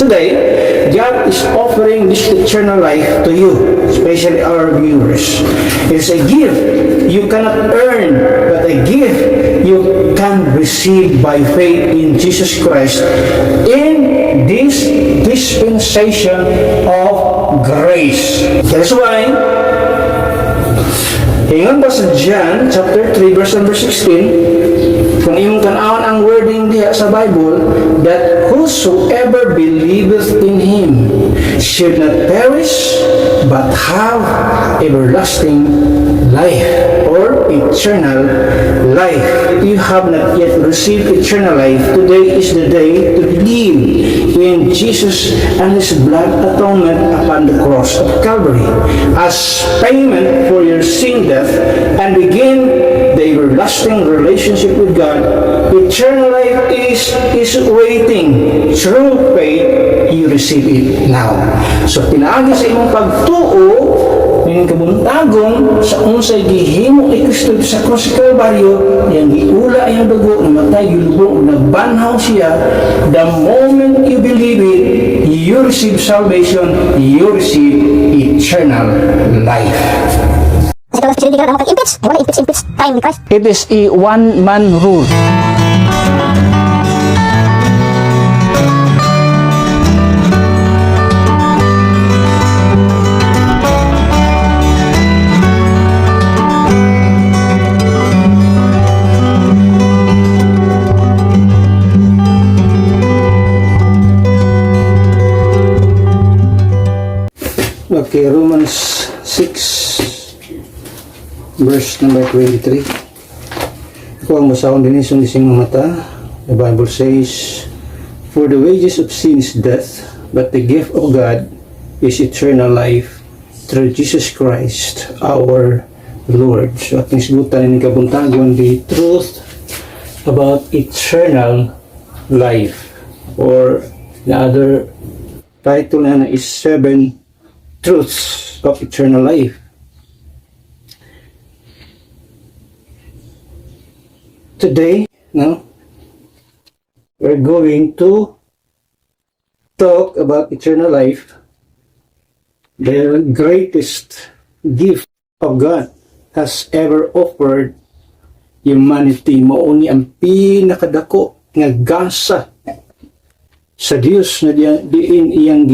Today, God is offering this eternal life to you, especially our viewers. It's a gift you cannot earn, but a gift you can receive by faith in Jesus Christ in this dispensation of grace. That's why, ingon pa sa John chapter 3 verse number 16, kung imong tan-awon ang wording diha sa Bible, that whosoever believeth in Him should not perish but have everlasting life or eternal life. If you have not yet received eternal life, today is the day to believe in Jesus and His blood atonement upon the cross of Calvary as payment for your sin death and begin the everlasting relationship with God. Eternal life is waiting. Through faith, you receive it now. So, pinaagi sa imong pagtuo, ng kabuntagon sa unsay gihimo ni Kristo sa cross sa Kalbaryo, yang giula iyang dugo, namatay, gilubong, nagbanhaw siya. The moment you believe it, you receive salvation, you receive eternal life. It is a one-man rule. Okay, Romans 6 verse number 23. Kung ang masahon din isang ising mata, the Bible says, for the wages of sin is death, but the gift of God is eternal life through Jesus Christ our Lord. So ating sigutan ng kabuntagon, the truth about eternal life, or the other title na is 7 truths of eternal life. Today, we're going to talk about eternal life, the greatest gift of God has ever offered humanity. Mauni ang pinakadako nga gasa sa Dios na diin iyang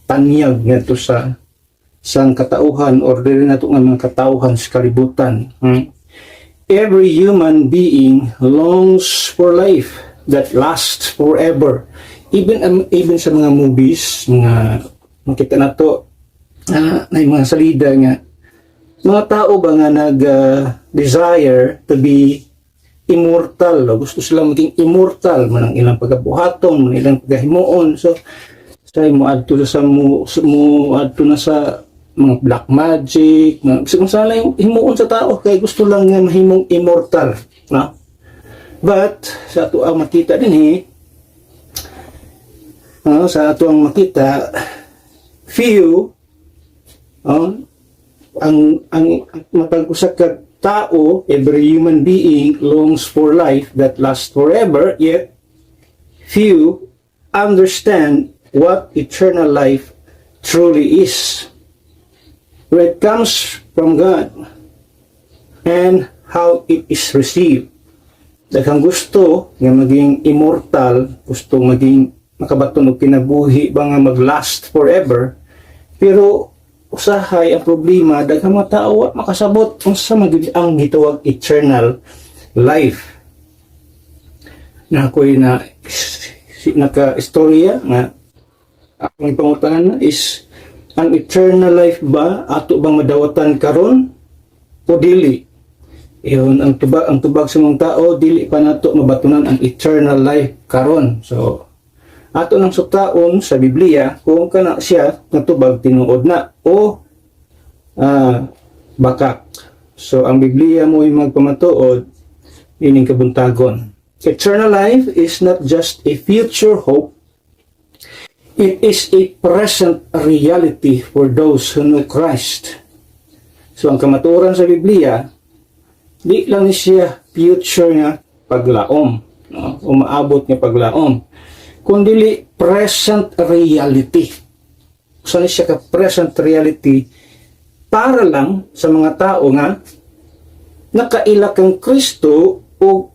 tanyag nito sa sang katauhan, or dili nato nga mga katauhan sa kalibutan. Every human being longs for life that lasts forever. Even sa mga movies, makita nato na mga salida nga mga tao ba nga desire to be immortal, o gusto sila maging immortal man ang ilang pagabuhaton, man ilang pagahimuon. So mo adto sa adto na sa mga black magic, kung saan lang himuon sa tao, kay gusto lang nga mahimong immortal, no? But sa ato ang makita din sa ato ang makita, few ang matag-usa ka tao, every human being longs for life that lasts forever, yet few understand what eternal life truly is, where it comes from God, and how it is received. Daghang gusto nga maging immortal, gusto maging makabaton og kinabuhi ba nga mag-last forever, pero usahay ang problema, daghang mga tao makasabot kung sa ang gitawag eternal life. Na ako'y naka-istorya nga akong pangutangan is, ang eternal life ba ato bang madawatan karon o dili? Iyon ang tubag sa mga tao, dili pa nato mabatunan ang eternal life karon. So ato nang suktaon sa Biblia kung kana siya natubag tinuod na o bakak. So ang Biblia mo yung magpamatuod ining kabuntagon. Eternal life is not just a future hope. It is a present reality for those who know Christ. So ang kamatuoran sa Biblia, di lang siya future nga paglaom, umaabot nga paglaom, kundi present reality. Saan siya ka present reality para lang sa mga tao nga nakaila kang Kristo o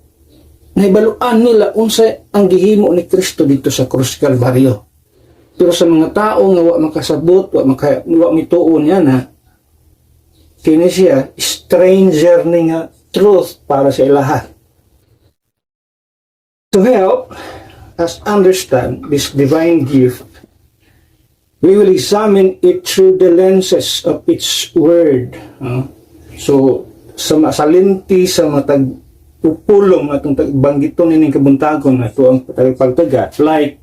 nahibaluan nila unsa ang gihimo ni Kristo dito sa Krus Kalbaryo. Pero sa mga tao nga wa makasabot, wa mituon yan ha, kini siya stranger ni nga truth para sa ilaha. To help us understand this divine gift, we will examine it through the lenses of its word. So, sa masalinti, sa matag upulong atong banggiton ining kabuntagon na ito ang pagtaga, like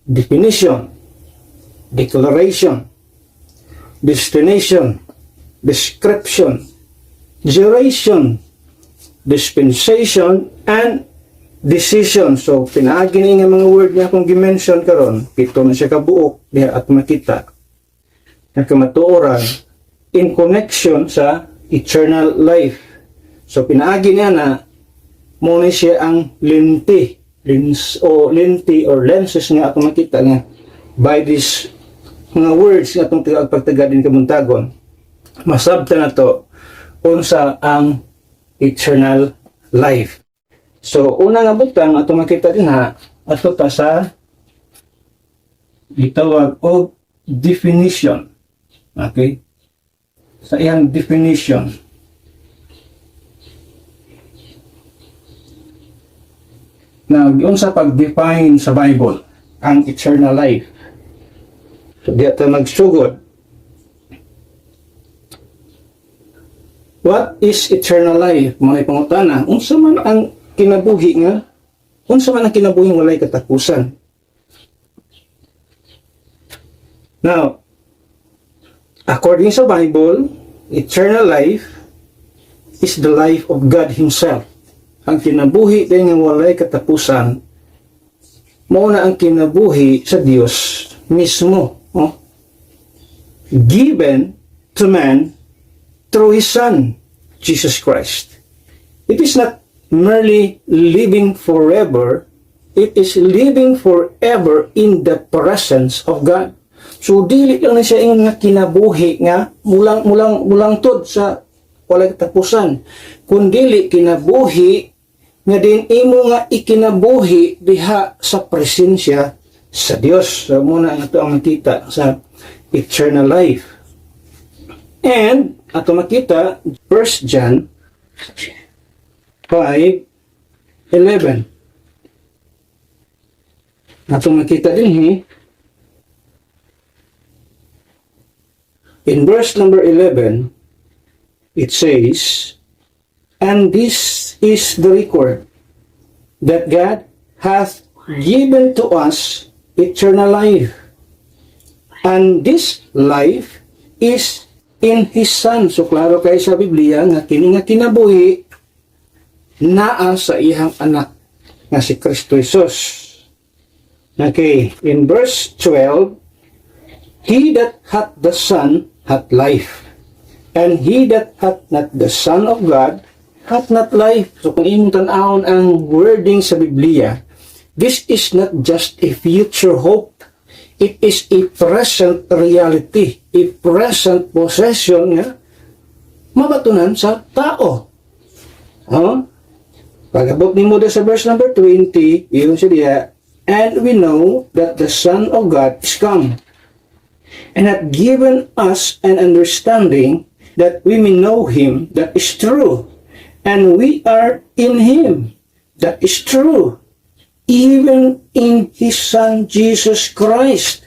definition, declaration, destination, description, duration, dispensation, and decision. So, pinaagi ni nga mga word niya akong gimension karon, pito na siya kabuok diha at makita na kamatuoran in connection sa eternal life. So, pinaagi niya na muna siya ang lenti or lenses nga atong makita nga by this mga words nga atong pagtaga din kabuntagon, masabta na to unsa ang eternal life. So, una nga butang atong makita din ha, ato ta sa gitawag og definition. Okay? Sa iyang definition. Now, unsa pag-define sa Bible ang eternal life? So, di ata magsugod. What is eternal life? Mga pangutana, unsa man ang kinabuhi nga? Unsa man ang kinabuhi walay katapusan? Now, according sa Bible, eternal life is the life of God Himself. Ang kinabuhi din nga walay katapusan, mauna ang kinabuhi sa Dios mismo. Given to man through His Son, Jesus Christ. It is not merely living forever, it is living forever in the presence of God. So, dili lang na siya yung kinabuhi nga mulang tod sa walay katapusan. Kundili kinabuhi nga din imo nga ikinabuhi diha sa presensya sa Dios. So, muna ang ito ang makita sa eternal life. And, ato makita, 1 John 5:11. Ato makita din in verse number 11, it says, and this is the record, that God hath given to us eternal life, and this life is in His Son. So, klaro kayo sa Biblia nga kini nga kinabuhi naa sa iyang anak nga si Kristo Jesus. Okay, in verse 12, He that hath the Son hath life, and he that hath not the Son of God hath not life. So, kung imong tan-awon ang wording sa Biblia, this is not just a future hope. It is a present reality, a present possession nga mabatunan sa tao. Pag-abot ni mo sa verse number 20, yun siya, and we know that the Son of God is come, and hath given us an understanding that we may know Him that is true, and we are in Him that is true, even in His Son Jesus Christ.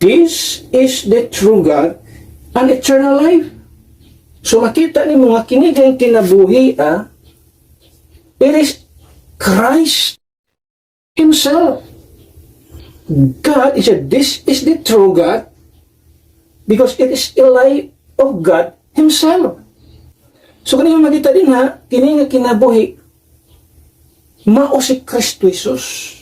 This is the true God and eternal life. So makita ni mga kinigang kinabuhi, it is Christ Himself. God is this is the true God because it is the life of God Himself. So kanina makita din kini nga kinabuhi mao si Kristo Jesus.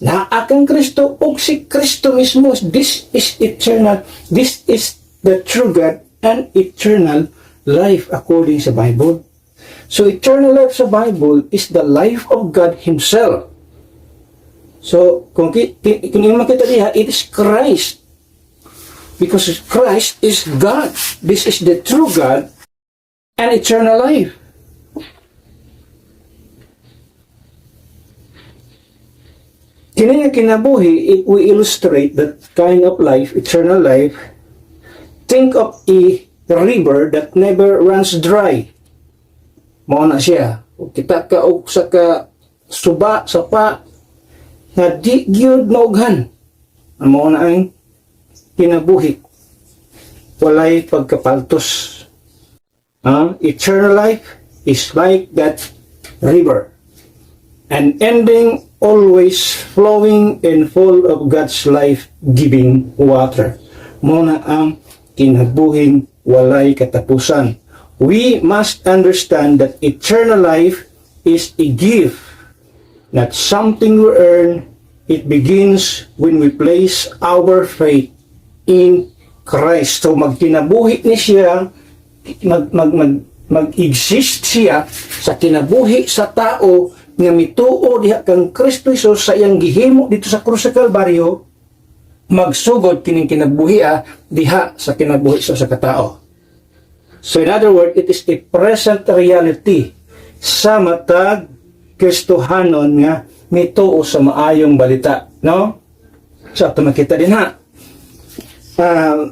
Na akang Kristo o si Kristo mismo. This is eternal. This is the true God and eternal life according sa Bible. So eternal life sa Bible is the life of God Himself. So, kung yung makita diha, it is Christ. Because Christ is God. This is the true God and eternal life. Kini nga kinabuhi, if we illustrate that kind of life, eternal life, think of a river that never runs dry. Mao na siya. Kita ka og sa ka suba sa pa nga di gyud maughan. Mao na ang kinabuhi. Walay pagkapaltos. Eternal life is like that river. And ending always flowing and full of God's life-giving water. Muna ang kinabuhing walay katapusan. We must understand that eternal life is a gift, not something we earn. It begins when we place our faith in Christ. So magkinabuhi ni siya, mag-exist siya sa kinabuhi sa tao nga mituo diha kang Kristo Jesus sa iyang gihimo dito sa krus sa Kalbaryo, magsugod kining kinabuhi diha sa kinabuhi sa katao. So in other words, it is a present reality sa matag Kristohanon nga mituo sa maayong balita, no? So ato makita din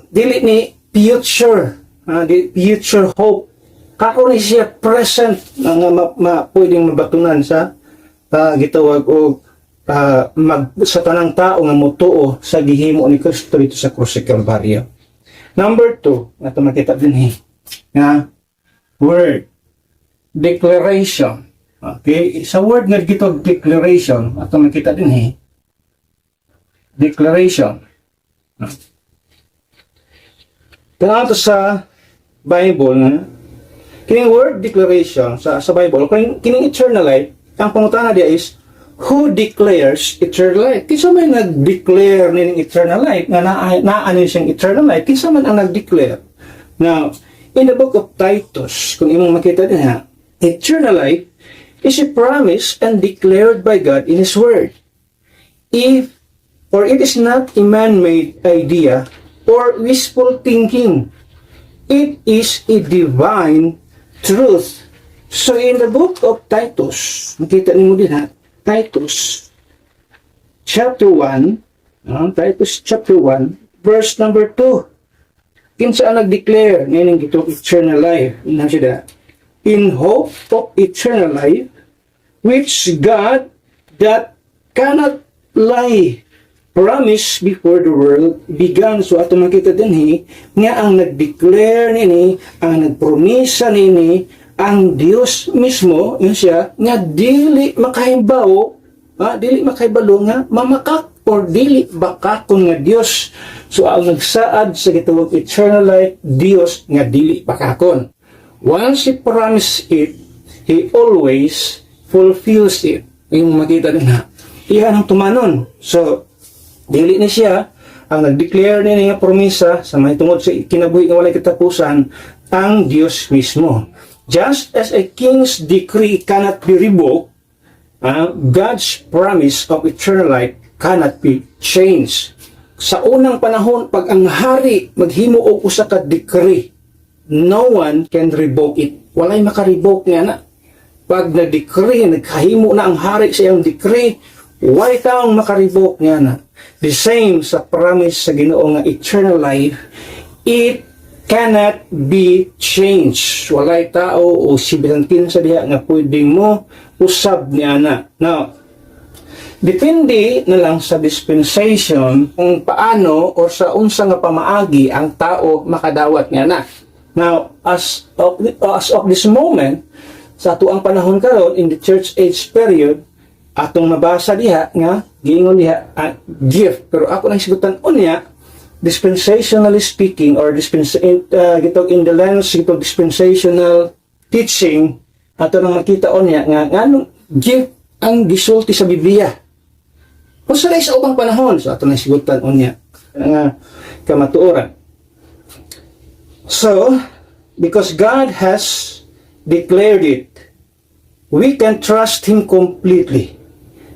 dili ni future, the future hope. Kako ni siya present nga pwedeng mabatunan sa gitawag o sa tanang tao nga mutuo sa gihimo ni Kristo dito sa krus sa Kalbaryo. Number 2, nga makita din nga word declaration. Okay, sa word nga gitawag declaration, ato makita din declaration. Kaya sa Bible nga kining word declaration sa Bible, kining eternal life, ang pangutana dia is, who declares eternal life? Kinsa may nag-declare ning eternal life, nga naano siyang eternal life, kinsa man ang nag-declare? Now, in the book of Titus, kung imong makita din eternal life is a promise and declared by God in His Word. For it is not a man-made idea or wishful thinking. It is a divine truth. So in the book of Titus, makita niyo din Titus chapter 1, Titus chapter 1, verse number 2. Kinsa ang nag-declare ngayon itong eternal life? In hope of eternal life, which God that cannot lie promise before the world began. So ato makita din nga ang nag-declare nini, ang nagpromisa nini, ang Dios mismo, yun siya, nga dili makahibaw, dili makaibalo nga mamakak or dili bakakon nga Dios. So ang nagsaad sa gitawag eternal life, Dios nga dili bakakon. Once He promised it, He always fulfills it. Yung makita din iyan ang tumanon. So dili ni siya ang nag-declare niya nga promisa sa mahitungod sa kinabuhi nga walay katapusan, ang Dios mismo. Just as a king's decree cannot be revoked, God's promise of eternal life cannot be changed. Sa unang panahon, pag ang hari maghimo og usa ka decree, no one can revoke it. Walay maka-revoke nga na. Pag na-decree, naghahimo na ang hari sa iyang decree, walay taong maka-revoke nga na. The same sa promise sa Ginoo nga eternal life, it cannot be changed. Walay tao o sibilantin sa diha nga pwedeng mo usab niya na. Now, depende na lang sa dispensation kung paano o sa unsa nga pamaagi ang tao makadawat niya na. Now, as of this moment, sa atuang panahon karon in the church age period, atong mabasa diha nga giingon diha gift, pero ako nang sigutan unya dispensationally speaking or in the lens gitong dispensational teaching, ato nang makita unya nga nganong gift ang gisulti sa Biblia. Kung sa ubang panahon, so ato nang sigutan unya nga kamatuoran. So, because God has declared it, we can trust Him completely.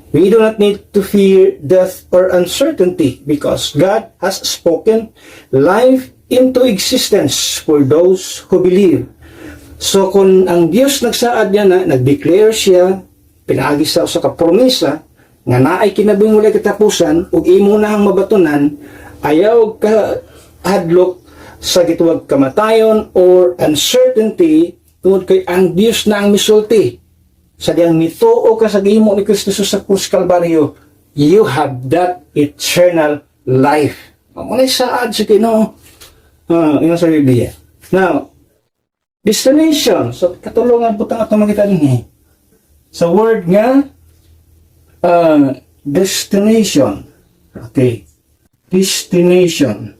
We do not need to fear death or uncertainty because God has spoken life into existence for those who believe. So kung ang Diyos nagsaad niya na, nag-declare siya, pinaagi sa kapromisa, nga naay kinabuhing walay katapusan, ug imo na ang mabatunan, ayaw ka hadlok sa gituwag kamatayon or uncertainty, tungod kay ang Diyos na ang misulti. Sa diyang mituo ka sa gihimo ni Kristo sa krus Kalbaryo, you have that eternal life. Muna saad sa Ginoo. Yun sa Biblia. Now, destination. So, katulungan po itong atong makita din sa word nga, destination. Okay. Destination.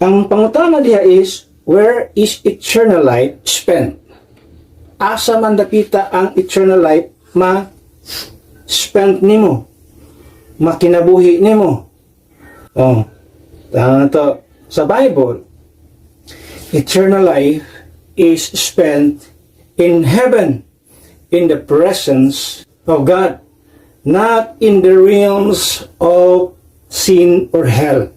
Ang pangutana diha is, where is eternal life spent? Asa man dakita ang eternal life ma-spent nimo, makinabuhi nimo. Sa Bible, eternal life is spent in heaven, in the presence of God, not in the realms of sin or hell.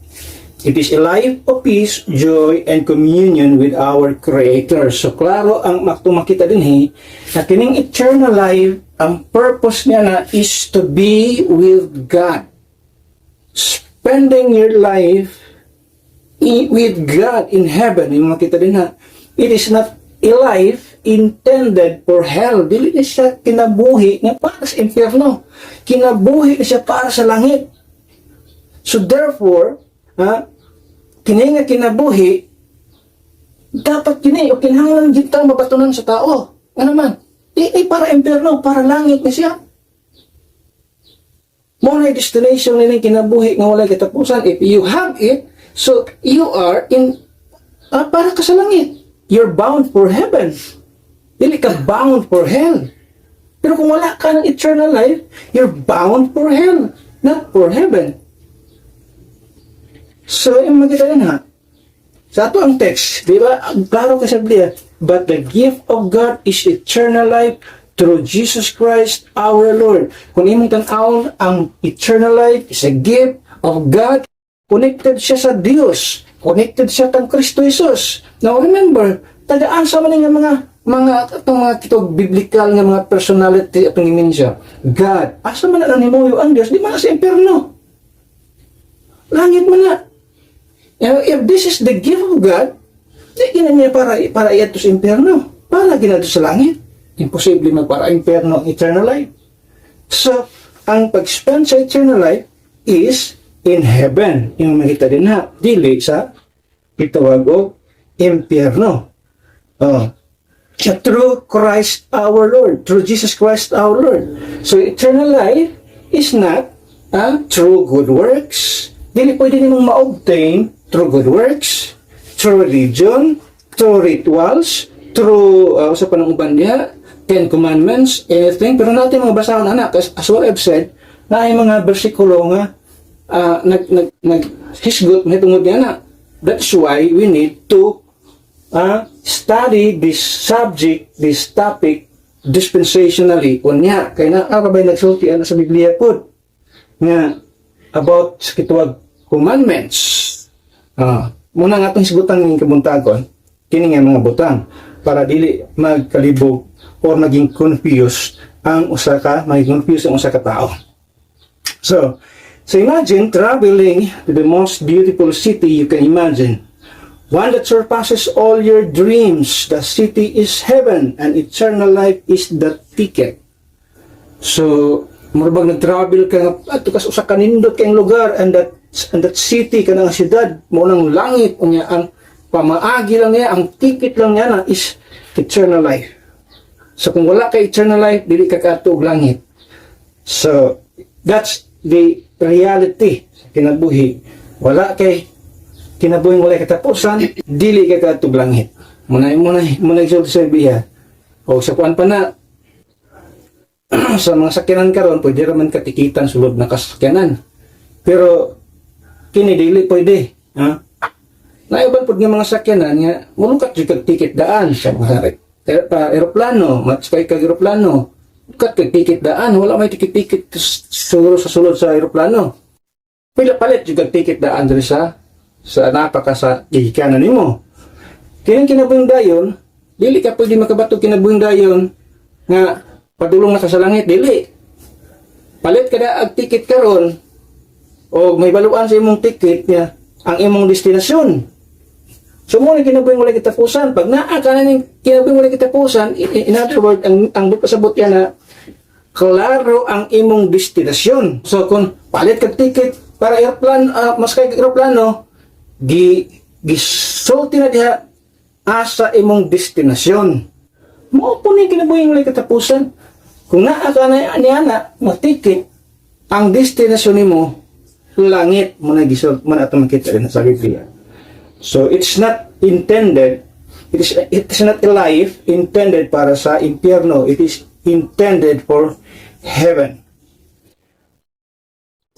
It is a life of peace, joy, and communion with our Creator. So, klaro ang makita din na kining eternal life, ang purpose niya na is to be with God. Spending your life with God in heaven. Yung makita din it is not a life intended for hell. Dili na siya kinabuhi na para sa impyerno. Kinabuhi na siya para sa langit. So, therefore, kini nga kinabuhi, dapat kini o kinahanglan gitang mabatunan sa tao. Ano man? Para impyerno, para langit na siya. Muna destination nila kinabuhi nga walay katapusan. If you have it, so you are in para ka sa langit. You're bound for heaven. Dili ka bound for hell. Pero kung wala ka ng eternal life, you're bound for hell, not for heaven. So, yung makita din sa ato ang text, di ba? Klaro ka sa Biblia, but the gift of God is eternal life through Jesus Christ our Lord. Kung imong tan-awon, ang eternal life is a gift of God. Connected siya sa Diyos. Connected siya kang Kristo Jesus. Now, remember, tagaan sa man nga mga kitog biblical nga mga personality atong imensya. God, asa man na nimuyo ang Diyos, di man sa impyerno. Langit man na. If this is the gift of God, di gina niya para iato sa impyerno. Para ginato sa langit. Imposible magpara impyerno ang eternal life. So, ang pag-spend sa eternal life is in heaven. Yung makita din dili sa itawag o impyerno. Through Christ our Lord. Through Jesus Christ our Lord. So, eternal life is not through good works. Dili pwede nimong ma-obtain through good works, through religion, through rituals, through sa panunguban niya, 10 Commandments, anything. Pero natin mga basahan as what I've said, na ay mga bersikulo nga naghisgot na tungod niya That's why we need to study this subject, this topic, dispensationally. Unya, kaya na arabay nagsulti sa Biblia po nga about sa kituwag commandments. Muna nga itong sigutan ng kabuntagon, kini nga mga butang, para dili magkalibog or maging confused ang usa ka tao. So imagine traveling to the most beautiful city you can imagine. One that surpasses all your dreams. The city is heaven and eternal life is the ticket. So, murabag nag-travel ka at kas usa ka nindot kayong lugar and that city kanang siyudad mo nang langit unya ang pamaagi lang niya, ang ticket lang niya na is eternal life. So kung wala kay eternal life, dili ka katug langit. So that's the reality sa kinabuhi. Wala kay kinabuhing wala katapusan, dili ka katug langit. Muna isulti sa Biblia. O sa kuan pa na sa mga sakyanan karon pwede ra man katikitan sulod na kasakyanan. Pero kini dili pwede, Naiban pud nga mga sakyanan nga mulungkat jud kag ticket daan sa mga aeroplano, matskay kag aeroplano. Kat kag ticket daan, wala may ticket siguro sa sulod sa aeroplano. Pila palit yung ticket daan diri sa napaka sa gigikanan nimo. Kaya kinabuhing dayon, dili ka pwede makabato kinabuhing dayon nga padulong na ka sa langit, dili. Palit kada ag ticket karon o may baluan sa imong ticket niya ang imong destinasyon. So mo na kinabuhing wala kitapusan. Pag naa ka na ning kinabuhing wala kitapusan, in other words, ang pasabot yan na klaro ang imong destinasyon. So kung palit ka ticket para aeroplano, mas kay aeroplano, gisulti na diha asa imong destinasyon. Mo po ni kinabuhing wala kitapusan. Kung naa ka na niya na ticket, ang destinasyon nimo langit mo na gisult man ato makita rin sa Biblia. So it's not intended, it is not a life intended para sa impyerno. It is intended for heaven.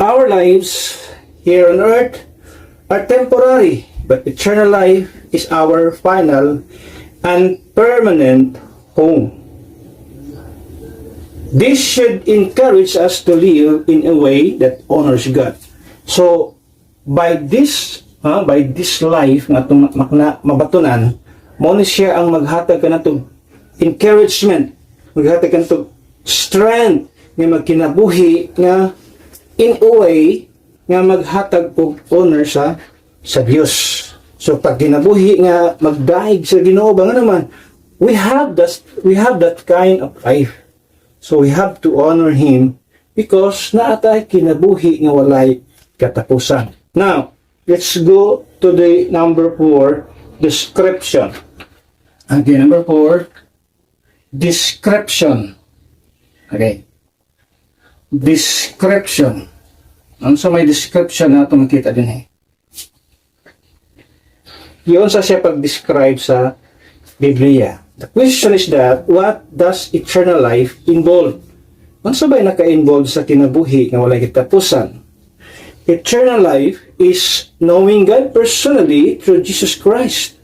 Our lives here on earth are temporary, but eternal life is our final and permanent home. This should encourage us to live in a way that honors God. So by this life nga itong mabatunan, mo ni siya ang maghatag ka na itong encouragement, maghatag ka na itong strength nga magkinabuhi nga in a way nga maghatag og honor sa Dios. So pag kinabuhi nga magdaig sa Ginoo ba nga naman, we have that kind of life. So we have to honor Him because naatay kinabuhi nga walay katapusan. Now, let's go to the number 4, description. Okay, number 4, description. Okay. Description. Ano sa may description na ito makita din eh. Yun sa siya pag-describe sa Biblia. The question is that, what does eternal life involve? Ano sa ba'y naka-involve sa kinabuhi na walay katapusan? Eternal life is knowing God personally through Jesus Christ.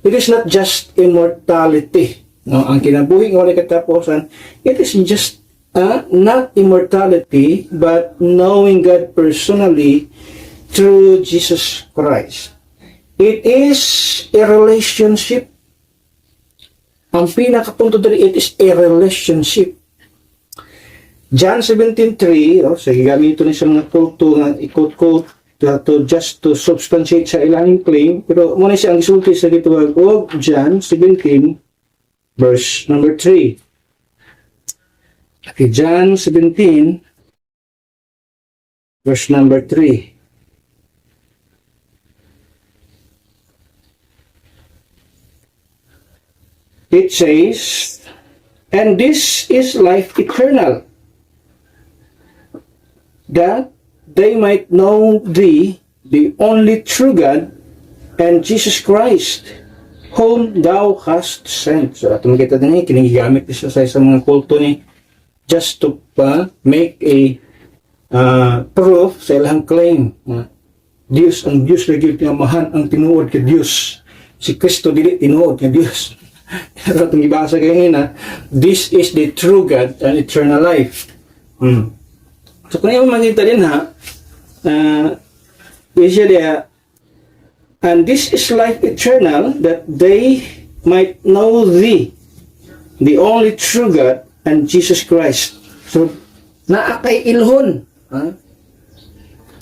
It is not just immortality. No, ang kinabuhi ng walay katapusan, it is just not immortality, but knowing God personally through Jesus Christ. It is a relationship. Ang pinakapunto dito, it is a relationship. John 17:3, sige gamito na siya mga kulto nga i-quote just to substantiate sa ilang claim, pero muna siya ang isulti sa dito og John 17 verse number 3. Okay, John 17 verse number 3. It says, and this is life eternal, that they might know thee, the only true God, and Jesus Christ, whom thou hast sent. So, ato makita din kinigamit siya sa isang mga kulto ni just to make a proof sa ilang claim. Diyos ang Diyos lagi pinamahan ang tinuod kay Diyos. Si Kristo dili tinuod kay Diyos. Pero itong ibasa kayo ngayon this is the true God and eternal life. So kung yung makita din usually, and this is life eternal, that they might know thee, the only true God, and Jesus Christ. So, naakay ilhon.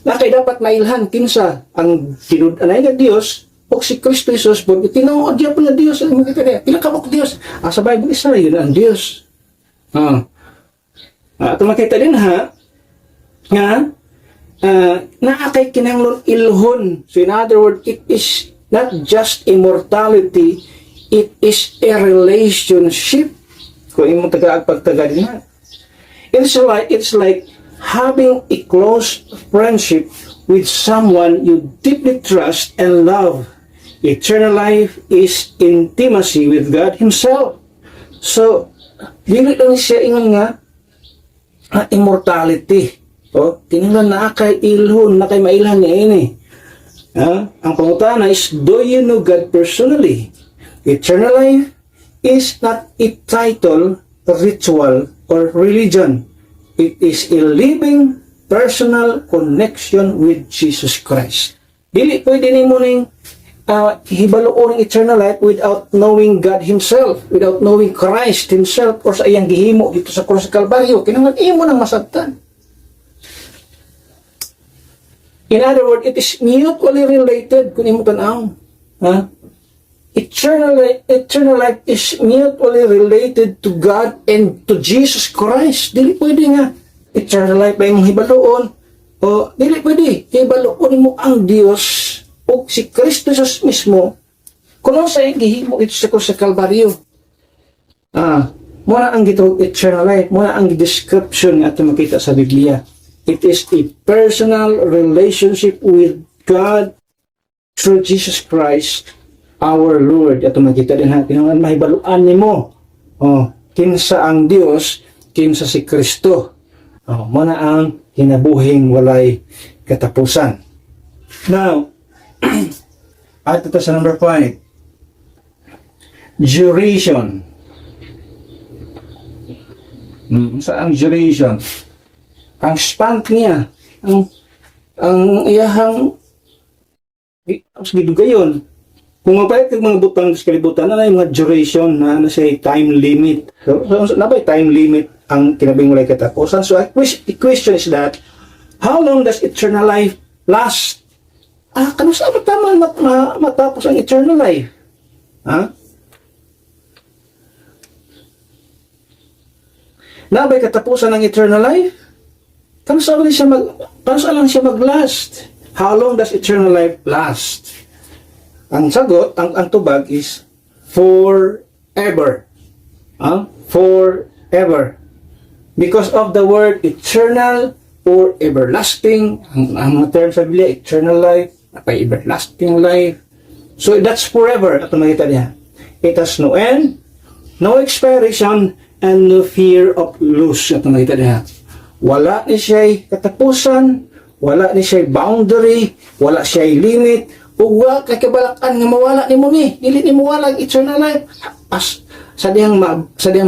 Naakay dapat mailhan, kinsa, ang tinud-anay nga Diyos, o si Kristo Jesus, pag tinuod niya po na Diyos, pila ka mo Diyos? Sa Bible, isa yun ang Diyos. At makita din nga, naakay kinanglon ilhon. So in other words, it is not just immortality, it is a relationship. Kung imong tagaag pagtaga din it's like having a close friendship with someone you deeply trust and love. Eternal life is intimacy with God Himself. So, dili lang siya ingon nga immortality. Tingnan na kay ilhon, na kay mailhan niya ini. Ang pangutana is, do you know God personally? Eternal life is not a title, ritual, or religion. It is a living, personal connection with Jesus Christ. Dili pwede ni mo ning hibaluon ng eternal life without knowing God Himself, without knowing Christ Himself, or sa iyang gihimo dito sa krus sa Kalbaryo. Kinahanglan imo nang masabtan. In other words, it is mutually related kung imo tan-aw. Ha? Eternal life is mutually related to God and to Jesus Christ. Dili pwede nga eternal life ba imong hibaluon, o dili pwede hibaluon mo ang Dios o si Kristo Jesus mismo kung ano sa gihimo ito sa krus sa Kalbaryo. Muna ang gitawag eternal life, muna ang description nga ato makita sa Biblia. It is a personal relationship with God through Jesus Christ, our Lord. Ato makita din ha, kinahanglan mahibaluan nimo kinsa ang Dios, kinsa si Kristo. Muna ang kinabuhing walay katapusan. Now, at ito sa number 5. Duration. Sa ang duration? Ang span niya, ang iyahang gidugayon. Kung mapalit ng mga butang sa kalibutan, na yung mga duration na say time limit. So nabay time limit ang kinabing walay katapusan. So the question is that, how long does eternal life last? Kano sa tama matapos ang eternal life? Nabay katapusan ng eternal life? Kano sa lang siya mag-last? How long does eternal life last? Ang sagot, ang tubag is forever. Forever. Because of the word eternal or everlasting, ang mga term sa Biblia, eternal life, everlasting life. So that's forever. Ito makita niya. It has no end, no expiration, and no fear of loss. Ito makita niya. Wala ni siya'y katapusan, wala ni siya'y boundary, wala siya'y limit, o wala kakabalakan nga mawala ni mo ni. Dili ni mo wala ang eternal life. Sa diyang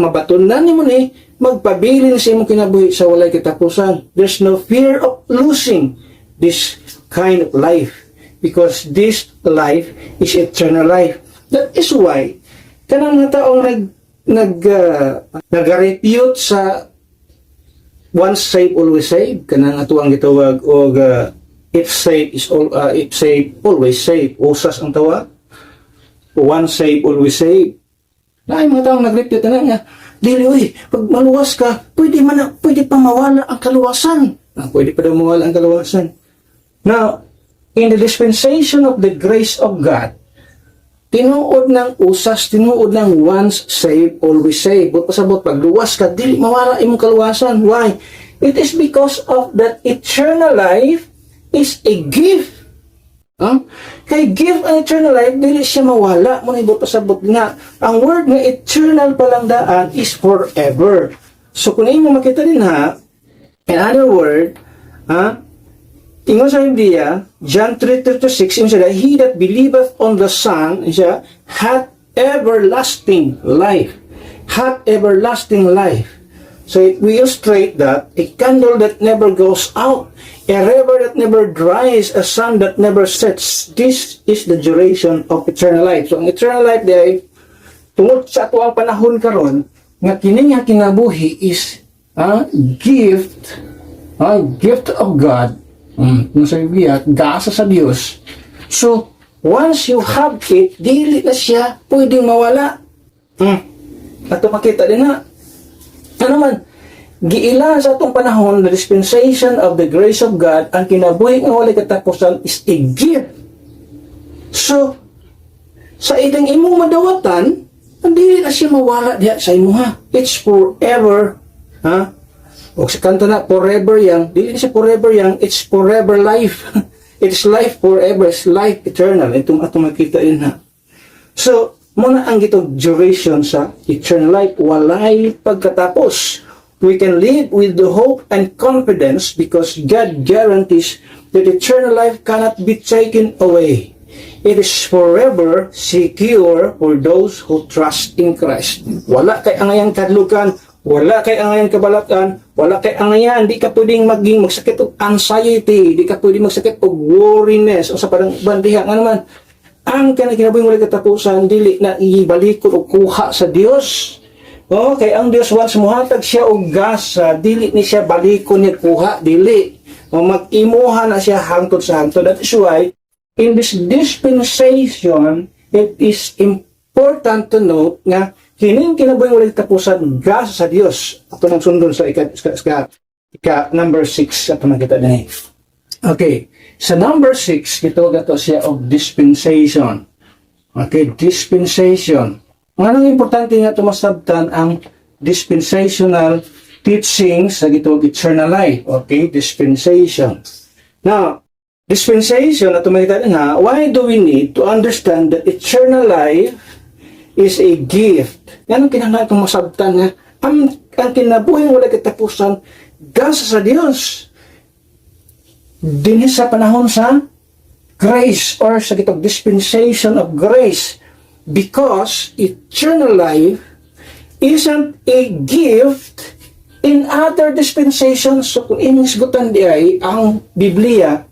mabatunan ni mo ni, magpabilin sa imong kinabuhi sa walay katapusan. There's no fear of losing this kind of life, because this life is eternal life. That is why kanang mga taong nag-refute sa once saved, always saved, kanang atuang gitawag og if saved, always saved. Usas ang tawag. Once saved, always saved. Na ay mga taong nag-refute na nga, dili, pag maluwas ka, pwede pa mawala ang kaluwasan. Pwede pa daw mawala ang kaluwasan. Now, in the dispensation of the grace of God, tinuod ng usas, tinuod ng once saved, always saved. But pasabot, pag luwas ka, dili mawala imong kaluwasan. Why? It is because of that eternal life is a gift. Kay gift ang eternal life, dili siya mawala. Muna ibot pasabot nga, ang word nga eternal palang daan is forever. So kung mo makita din ha, in other word, ingon sa Biblia, John 3:36, ingon siya, he that believeth on the Son, siya, hath everlasting life. Hath everlasting life. So we illustrate that a candle that never goes out, a river that never dries, a sun that never sets. This is the duration of eternal life. So ang eternal life day, tungod sa atuang panahon karon, nga kini nga kinabuhi is gift of God. Kung sa Biblia, gasa sa Diyos. So, once you have it, dili na siya pwedeng mawala. Ato makita din na. Ano man, giila sa atong panahon, the dispensation of the grace of God, ang kinabuhi ng walay katapusan is a gift. So, sa itang imong madawatan, dili na siya mawala diha sa imo ha. It's forever. O sa kanta na, forever yang, dili siya forever yang, it's forever life. It's life forever, it's life eternal. Itong atong makita din ha. So, muna ang gitong duration sa eternal life, walay pagkatapos. We can live with the hope and confidence because God guarantees that eternal life cannot be taken away. It is forever secure for those who trust in Christ. Wala kay angayan kadlukan, wala kay angayan kabalakan, wala kay angayan, di ka pwedeng magsakit og anxiety, di ka pwedeng magsakit og worriness, o sa parang bandiha nga naman. Ang kinabuhi wala katapusan, dili na ibalikod o kuha sa Dios. Kay ang Dios once muhatag siya og gasa, dili ni siya balikon niya kuha, dili. Mag-imuha na siya hangtod sa hangtod. That is why, in this dispensation, it is important to note nga kining kinabuhi wala katapusan, gasa sa Dios. Ato nang sundon sa number 6 ato nakita din. Okay, sa number 6, gitawag ato siya of dispensation. Okay, dispensation. Anong importante nga ito masabtan ang dispensational teachings sa gitawag eternal life. Okay, dispensation. Now, dispensation, ato makita nga, why do we need to understand that eternal life is a gift? Anong kinahanglan itong masabtan nga? Ang kinabuhing wala katapusan, gasa sa Dios. Dinhi sa panahon sa grace or sa gitawag dispensation of grace, because eternal life isn't a gift in other dispensations. So kung inisgutan di ay ang Biblia,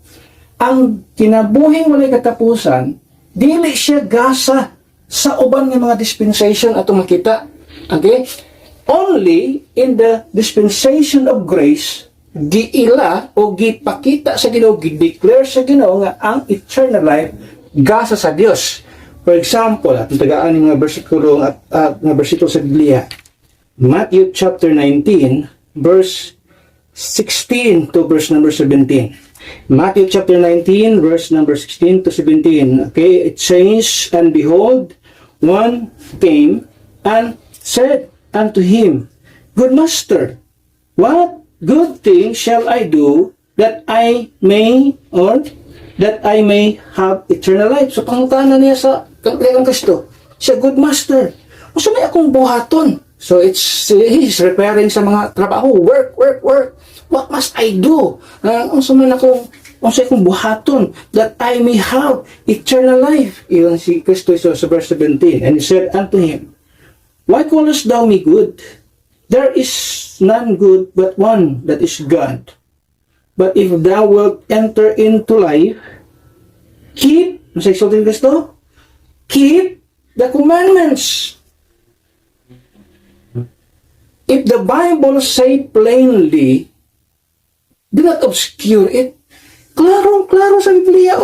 ang kinabuhing walay katapusan, dili siya gasa sa uban ng mga dispensation ato makita. Okay? Only in the dispensation of grace, giila o gipakita sa Ginoo, gi-declare sa Ginoo nga ang eternal life gasa sa Dios. For example, atong tagaan ng mga bersikulo at mga bersikulo sa Biblia. Matthew chapter 19 verse 16 to verse number 17. Matthew chapter 19 verse number 16 to 17. Okay, it says, "And behold, one came and said unto him, Good master, what good thing shall I do that I may have eternal life?" So pangutanan niya sa kang Kristo, siya, good master, usa may akong buhaton. So he's referring sa mga trabaho, work. What must I do? Usa akong buhaton that I may have eternal life. Iyon si Kristo sa verse 17. And he said unto him, Why callest thou me good? There is none good but one, that is God. But if thou wilt enter into life, keep, masay sultan Kristo, keep the commandments. If the Bible say plainly, do not obscure it. Klaro sa Biblia,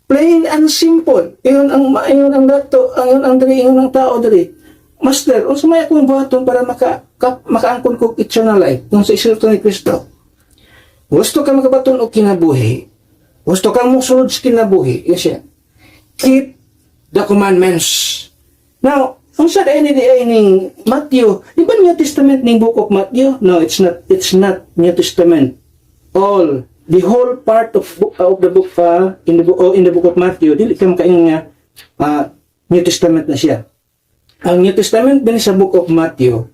plain and simple. Iyon ang tao dali. Master, o sumaya akong buhaton para makaangkon ko eternal life kung sa isulto ni Kristo. Gusto ka makabaton o kinabuhi, gusto kang musulod sa kinabuhi, yun siya. Keep the commandments. Now, kung sa in Matthew, di ba New Testament ning book of Matthew? No, it's not New Testament. The whole part of the book in the book of Matthew, dili ka makaingon nga New Testament na siya. Ang New Testament din sa book of Matthew,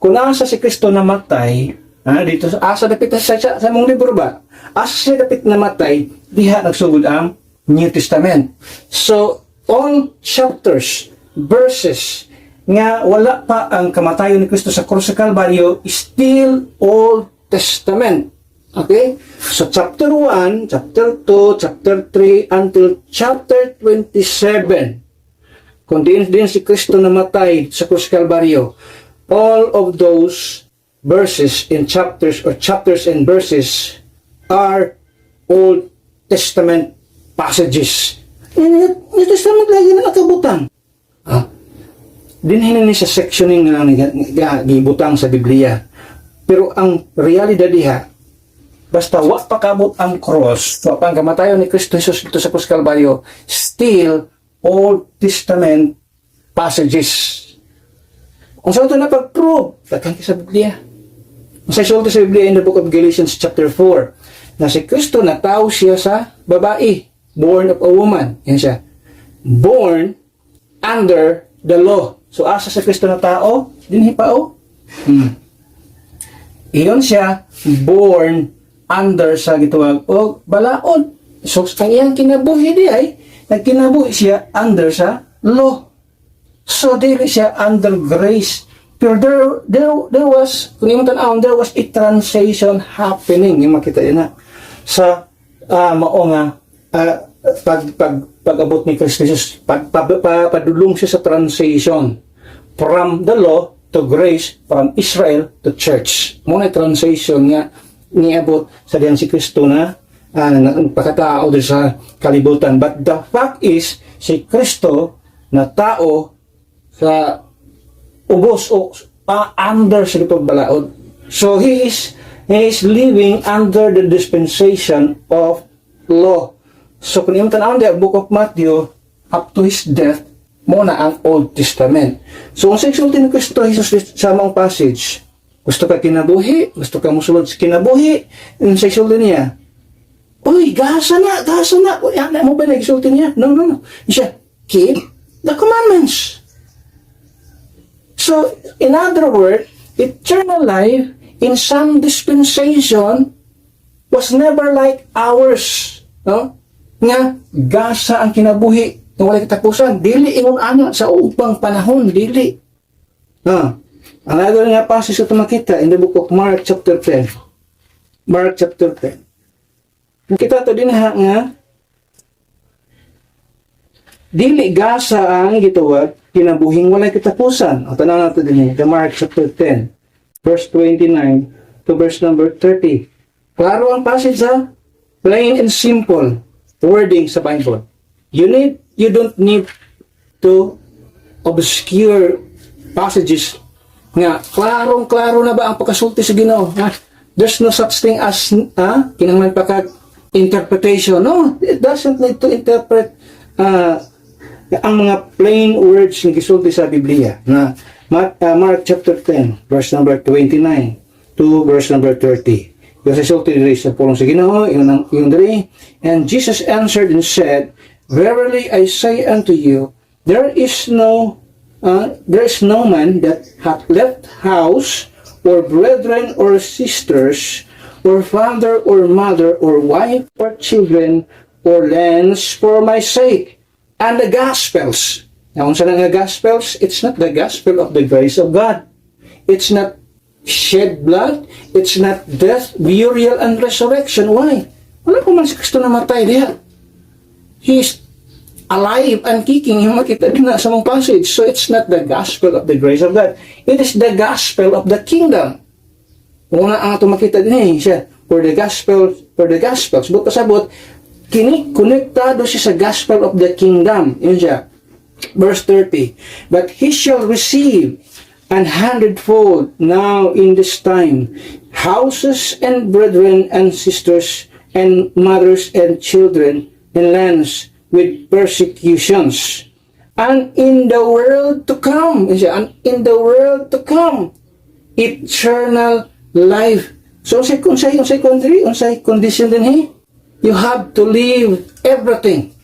kung asa si Kristo namatay, dito asa dapit sa mong libro ba? Asa siya dapit namatay, diha nagsugod ang New Testament. So, all chapters, verses, nga wala pa ang kamatayon ni Kristo sa krus sa Kalbaryo, still Old Testament. Okay? So, chapter 1, chapter 2, chapter 3, until chapter 27, kung din si Kristo namatay sa krus Kalbaryo, all of those verses in chapters and verses are Old Testament passages. New Testament lagi na nakabutang. Dinhin ni sa sectioning nga gibutang sa Biblia. Pero ang realidad diha, basta wa pa kabot ang cross, wa pa ang kamatayon ni Kristo Jesus dito sa krus Kalbaryo, still Old Testament passages. Kung saan ito na pag-prove, takang sa Biblia. Kung sa isulto sa Biblia in the book of Galatians chapter 4, na si Kristo na tao siya sa babae, born of a woman. Yan siya. Born under the law. So, asa sa Kristo na tao, dinhi pa Iyon siya, born under sa gituwag o balaod. So, ang iyang kinabuhi di ay, nagkinabuhi siya under sa law. So, dili siya under grace. Pero there was, kung yung tanawon, there was a transition happening. Yung makita yun na. Sa, mao nga, pag-abot ni Kristo Jesus, padulong siya sa transition from the law to grace, from Israel to church. Muna transition nga niabot sa diyan si Kristo na pagkatao din sa kalibutan. But the fact is, si Kristo na tao sa ubos o under sa pagbalaod. So he is living under the dispensation of law. So kung yung tanawin the book of Matthew up to his death, muna ang Old Testament. So ang sexuality ni Kristo Jesus sa mga passage, gusto ka kinabuhi, gusto ka musulod sa kinabuhi, yung sexuality niya, uy, gasa na, yan mo ba na sexuality niya? No. Siya, keep the commandments. So, in other words, eternal life in some dispensation was never like ours. No? Nga, gasa ang kinabuhi ng walay katapusan. Dili ingon ana sa upang panahon, dili. Another nga passage ito makita in the book of Mark chapter 10. Mark chapter 10. Kita to din nga dili gasa ang gituwag kinabuhing walay katapusan. O tanaw nato din the Mark chapter 10 verse 29 to verse number 30. Klaro ang passage ha? Plain and simple wording sa Bible. You don't need to obscure passages nga klarong-klaro na ba ang pagkasulti sa Ginoo. There's no such thing as kinahanglan pa interpretation. No, it doesn't need to interpret ang mga plain words ng gisulti sa Biblia. Na Mark chapter 10 verse number 29 to verse number 30. Kasi sulti diri sa pulong sa Ginoo yung diri. And Jesus answered and said, verily I say unto you, there is no man that hath left house or brethren or sisters or father or mother or wife or children or lands for my sake and the Gospels. Now, kung saan ang Gospels, it's not the gospel of the grace of God. It's not shed blood. It's not death, burial, and resurrection. Why? Wala po man si Kristo namatay diha. He's alive and kicking. Yung makita din na sa mong passage. So, it's not the gospel of the grace of God. It is the gospel of the kingdom. Una ang ito makita din siya. For the gospels. But kasabot, konektado siya sa gospel of the kingdom. Yun siya. Verse 30. But he shall receive an hundredfold now in this time houses and brethren and sisters and mothers and children and lands with persecutions. And in the world to come, and in the world to come, eternal life. So, unsay condition din you have to leave everything.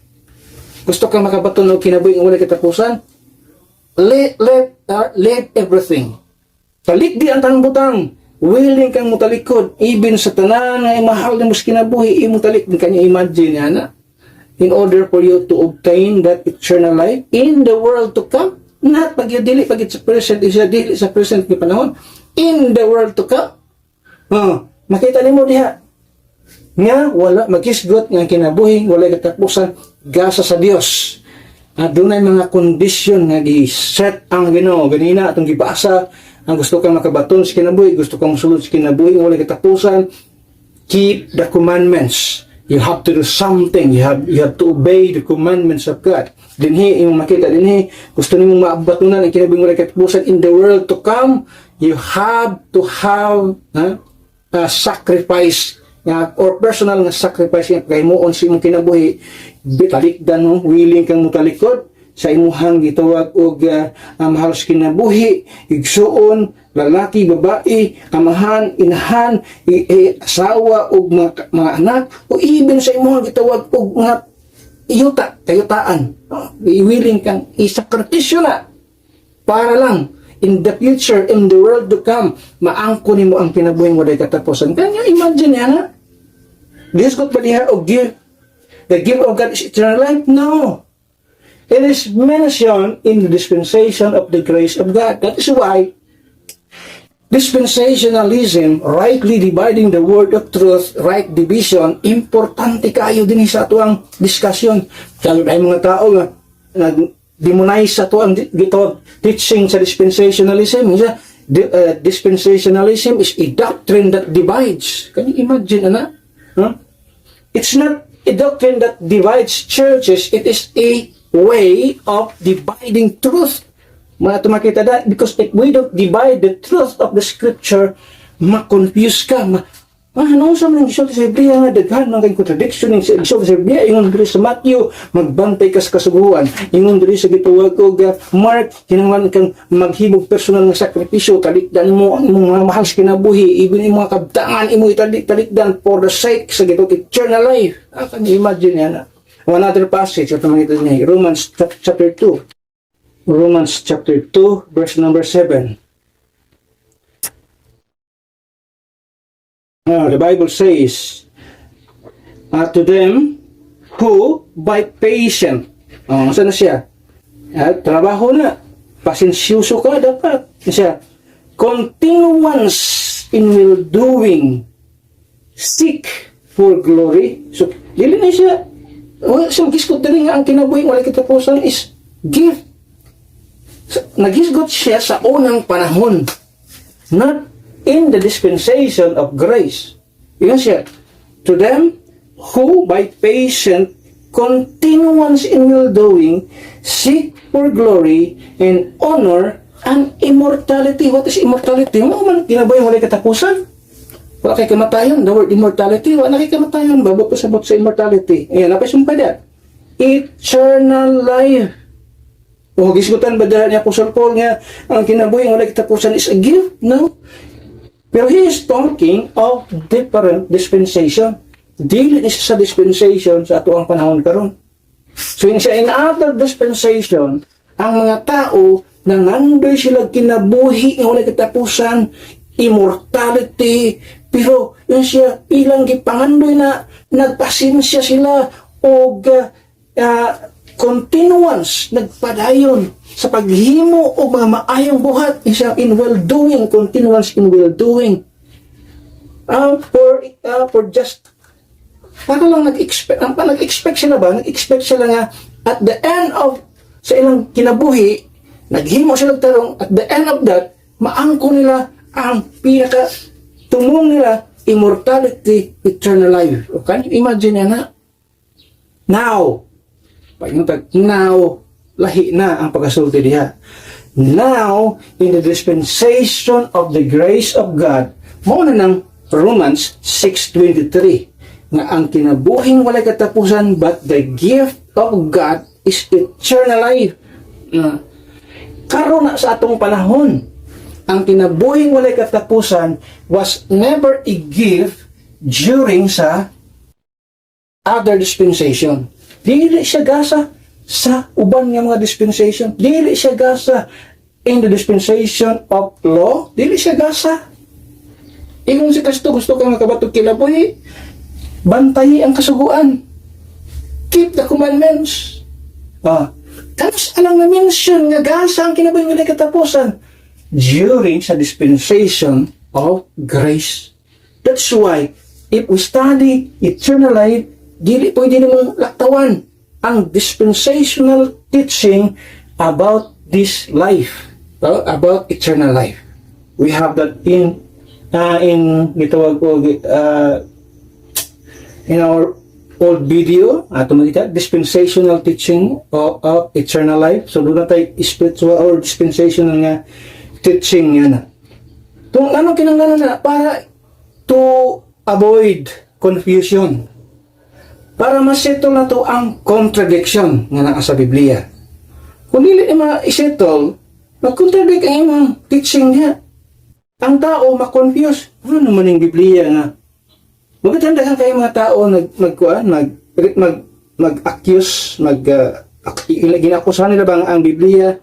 Gusto kang makabaton o kinabuhi ng walay katapusan? Leave everything. Talikdi ang tanang butang. Willing kang mutalikod. Even sa tanan nga mahal na mas kinabuhi, imutalik din kanya imagine yana. In order for you to obtain that eternal life in the world to come. Not pag dili pag sa present, isa dili sa present ni panahon. In the world to come. Makita nimo diha. Nga wala magisgot nga kinabuhi wala katapusan gasa sa Dios. Dunay mga kondisyon nga gi-set ang Ginoo ganina atong gibasa ang gusto kang makabaton sa kinabuhi, gusto kang mosulod sa kinabuhi wala katapusan, keep the commandments. You have to do something. You have to obey the commandments of God. Dinhi imong makita dinhi gusto nimong maabatunan ang kinabuhi wala katapusan in the world to come, you have to have a sacrifice or personal nga sacrifice nga kaymoon sa imong kinabuhi bitalikdan mo willing kang mutalikod sa imuhang gitawag og mahal sa kinabuhi igsuon lalaki babae amahan inahan asawa ug mga anak o even sa imuhang gitawag og mga kayutaan willing kang isakripisyo na para lang in the future, in the world to come, maangko nimo ang kinabuhing walay katapusan. Kanya imagine yan ha? Diyos ko paliha o give the gift of God is eternal life? No. It is mentioned in the dispensation of the grace of God. That is why dispensationalism, rightly dividing the word of truth, right division, importante kayo din sa ato ang discussion. Kaya ay mga tao nga nag-demonize sa ato ang teaching sa dispensationalism. Dispensationalism is a doctrine that divides. Can you imagine, ana? Huh? It's not a doctrine that divides churches. It is a way of dividing truth. Makita na, because if we don't divide the truth of the scripture, ma-confuse ka. Ano sa mga isulti sa Biblia nga daghan ng kayong contradiction ng isulti sa Biblia, ingon diri sa Matthew, magbantay ka sa kasubuan. Ingon diri sa gituwag ko Mark, kinahanglan kang maghimog personal nga sakripisyo, talikdan mo ang imong mga mahal sa kinabuhi, even yung mga kabtangan imo talikdan for the sake sa gitong eternal life. Can you imagine yan? One other passage, ito makita niya, Romans chapter 2. Romans chapter 2, verse number 7. The Bible says, to them who by patient, saan na siya? Trabaho na, pasensyoso ka dapat. Siya, continuance in well doing, seek for glory. So, dili na siya, siya magiskot din nga ang kinabuhi, wala kitapusan is gift. Nagisgot siya sa unang panahon, not in the dispensation of grace. Yun siya. To them who by patient continuance in well-doing seek for glory and honor and immortality. What is immortality? Ano man kinabuhi wala katapusan? Wala kay kamatayon. The word immortality, wala kay kamatayon. Babo pa sabot sa immortality. Ayan, napasumpa niya. Eternal life. O gisgutan ba dahil ni Apostle Paul nga ang kinabuhi wala katapusan is a gift? No. Pero he is talking of different dispensation. Dili ni sa dispensation sa ato ang panahon karon. So in other dispensation, ang mga tao nangandoy sila kinabuhi nga wala katapusan, immortality, pero yun siya ilang gipangandoy na nagpasensya sila og continuance, nagpadayon sa paghimo o mga maayong buhat, isang in well-doing, continuance in well-doing. For just, para lang nag-expect sila ba? Nag-expect sila nga, at the end of, sa ilang kinabuhi, naghimo sila tarong, at the end of that, maangko nila ang tumong nila, immortality, eternal life. Can you imagine na? Now, lahi na ang pagkasulti diha. Now, in the dispensation of the grace of God, muna ng Romans 6:23, nga ang kinabuhing walay katapusan, but the gift of God is eternal life. Karon na sa atong panahon, ang kinabuhing walay katapusan was never a gift during sa other dispensation. Dili siya gasa sa uban nga mga dispensation. Dili siya gasa in the dispensation of law. Dili siya gasa. Ingon si Kristo, gusto kang makabatog kilabuhi, bantayi ang kasuguan. Keep the commandments. Tapos alang na mention nga gasa ang kinabuhi nga katapusan during sa dispensation of grace. That's why, if we study eternal life, dili pwede namang laktawan ang dispensational teaching about this life, about eternal life. We have that in gitawag ko in our old video, makita, dispensational teaching of eternal life. So doon na tayo spiritual or dispensational nga teaching yan. Itong ano kinanggalan na para to avoid confusion. Para masettle na to ang contradiction nga naa sa Biblia. Kung dili ma-isettle, mag-contradict ang imong teaching niya. Ang tao ma-confuse. Ano naman yung Biblia nga? Magkatandahan kayo mga tao mag-accuse, ginakusahan nila bang ang Biblia?